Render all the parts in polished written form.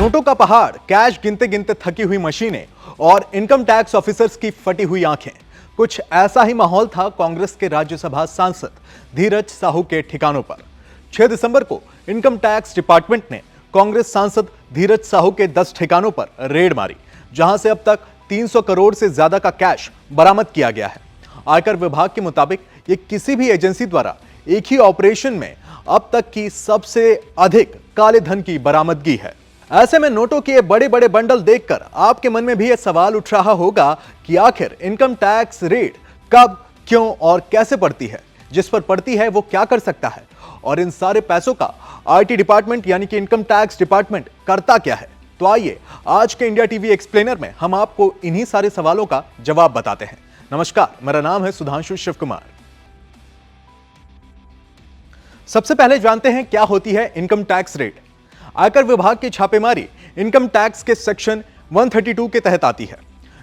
नोटों का पहाड़, कैश गिनते गिनते थकी हुई मशीनें और इनकम टैक्स ऑफिसर्स की फटी हुई आंखें। कुछ ऐसा ही माहौल था कांग्रेस के राज्यसभा सांसद धीरज साहू के ठिकानों पर। 6 दिसंबर को इनकम टैक्स डिपार्टमेंट ने कांग्रेस सांसद धीरज साहू के 10 ठिकानों पर रेड मारी, जहां से अब तक 300 करोड़ से ज्यादा का कैश बरामद किया गया है। आयकर विभाग के मुताबिक ये किसी भी एजेंसी द्वारा एक ही ऑपरेशन में अब तक की सबसे अधिक काले धन की बरामदगी है। ऐसे में नोटों के बड़े बड़े बंडल देखकर आपके मन में भी यह सवाल उठ रहा होगा कि आखिर इनकम टैक्स रेड कब, क्यों और कैसे पड़ती है, जिस पर पड़ती है वो क्या कर सकता है, और इन सारे पैसों का आईटी डिपार्टमेंट यानी कि इनकम टैक्स डिपार्टमेंट करता क्या है। तो आइए आज के इंडिया टीवी एक्सप्लेनर में हम आपको इन्हीं सारे सवालों का जवाब बताते हैं। नमस्कार, मेरा नाम है सुधांशु शिव कुमार। सबसे पहले जानते हैं क्या होती है इनकम टैक्स रेड। आयकर विभाग की छापेमारी इनकम टैक्स के सेक्शन 132 के तहत आती है।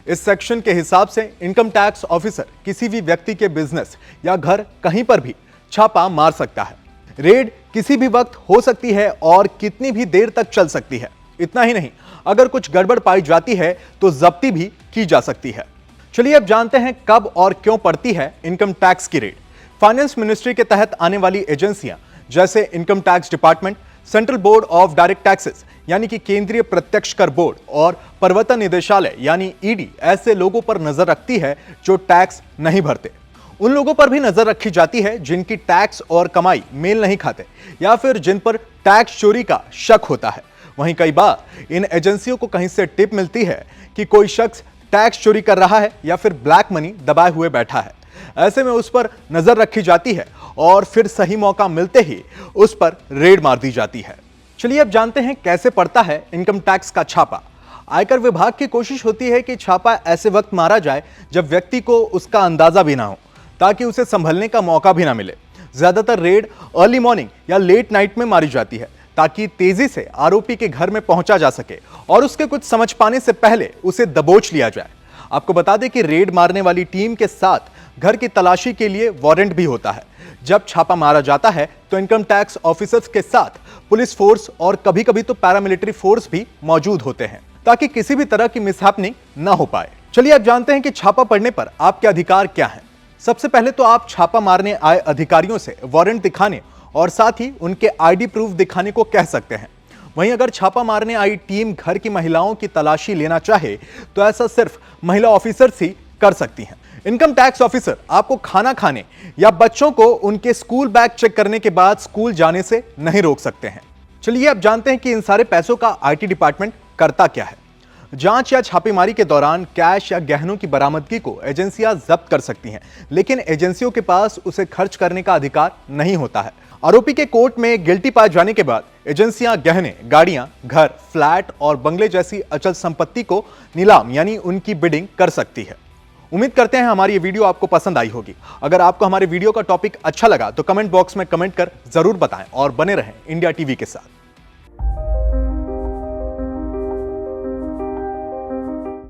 इस सेक्शन के हिसाब से इनकम टैक्स ऑफिसर किसी भी व्यक्ति के बिजनेस या घर कहीं पर भी छापा मार सकता है। रेड किसी भी वक्त हो सकती है और कितनी भी देर तक चल सकती है। इतना ही नहीं, अगर कुछ गड़बड़ पाई जाती है तो जब्ती भी की जा सकती है। चलिए अब जानते हैं कब और क्यों पड़ती है इनकम टैक्स की रेड। फाइनेंस मिनिस्ट्री के तहत आने वाली एजेंसियां जैसे income tax department, central board of direct taxes यानी कि केंद्रीय प्रत्यक्ष कर बोर्ड और प्रवर्तन निदेशालय यानी ईडी ऐसे लोगों पर नजर रखती है जो टैक्स नहीं भरते। उन लोगों पर भी नजर रखी जाती है जिनकी टैक्स और कमाई मेल नहीं खाते या फिर जिन पर टैक्स चोरी का शक होता है। वहीं कई बार इन एजेंसियों को कहीं से टिप मिलती है कि कोई शख्स टैक्स चोरी कर रहा है या फिर ब्लैक मनी दबाए हुए बैठा है। ऐसे में उस पर नजर रखी जाती है और फिर सही मौका मिलते ही उस पर रेड मार दी जाती है। चलिए अब जानते हैं कैसे पड़ता है इनकम टैक्स का छापा। आयकर विभाग की कोशिश होती है कि छापा ऐसे वक्त मारा जाए जब व्यक्ति को उसका अंदाजा भी ना हो, ताकि उसे संभलने का मौका भी ना मिले। ज्यादातर रेड अर्ली मॉर्निंग या लेट नाइट में मारी जाती है ताकि तेजी से आरोपी के घर में पहुंचा जा सके और उसके कुछ समझ पाने से पहले उसे दबोच लिया जाए। आपको बता दें कि रेड मारने वाली टीम के साथ घर की तलाशी के लिए वारंट भी होता है। जब छापा मारा जाता है तो इनकम टैक्स ऑफिसर्स के साथ पुलिस फोर्स और कभी कभी तो पैरामिलिट्री फोर्स भी मौजूद होते हैं ताकि किसी भी तरह की मिसहैपनिंग ना हो पाए। चलिए अब जानते हैं कि छापा पड़ने पर आपके अधिकार क्या हैं। सबसे पहले तो आप छापा मारने आए अधिकारियों से वारंट दिखाने और साथ ही उनके आईडी प्रूफ दिखाने को कह सकते हैं। वहीं अगर छापा मारने आई टीम घर की महिलाओं की तलाशी लेना चाहे तो ऐसा सिर्फ महिला ऑफिसर्स ही कर सकती हैं। इनकम टैक्स ऑफिसर आपको खाना खाने या बच्चों को उनके स्कूल बैग चेक करने के बाद स्कूल जाने से नहीं रोक सकते हैं। चलिए अब जानते हैं कि इन सारे पैसों का आईटी डिपार्टमेंट करता क्या है। जांच या छापेमारी के दौरान कैश या गहनों की बरामदगी को एजेंसियां जब्त कर सकती हैं, लेकिन एजेंसियों के पास उसे खर्च करने का अधिकार नहीं होता है। आरोपी के कोर्ट में गिल्टी पाए जाने के बाद एजेंसियां गहने, गाड़ियां, घर, फ्लैट और बंगले जैसी अचल संपत्ति को नीलाम यानी उनकी बिडिंग कर सकती है। उम्मीद करते हैं हमारी ये वीडियो आपको पसंद आई होगी। अगर आपको हमारे वीडियो का टॉपिक अच्छा लगा तो कमेंट बॉक्स में कमेंट कर जरूर बताएं और बने रहें इंडिया टीवी के साथ।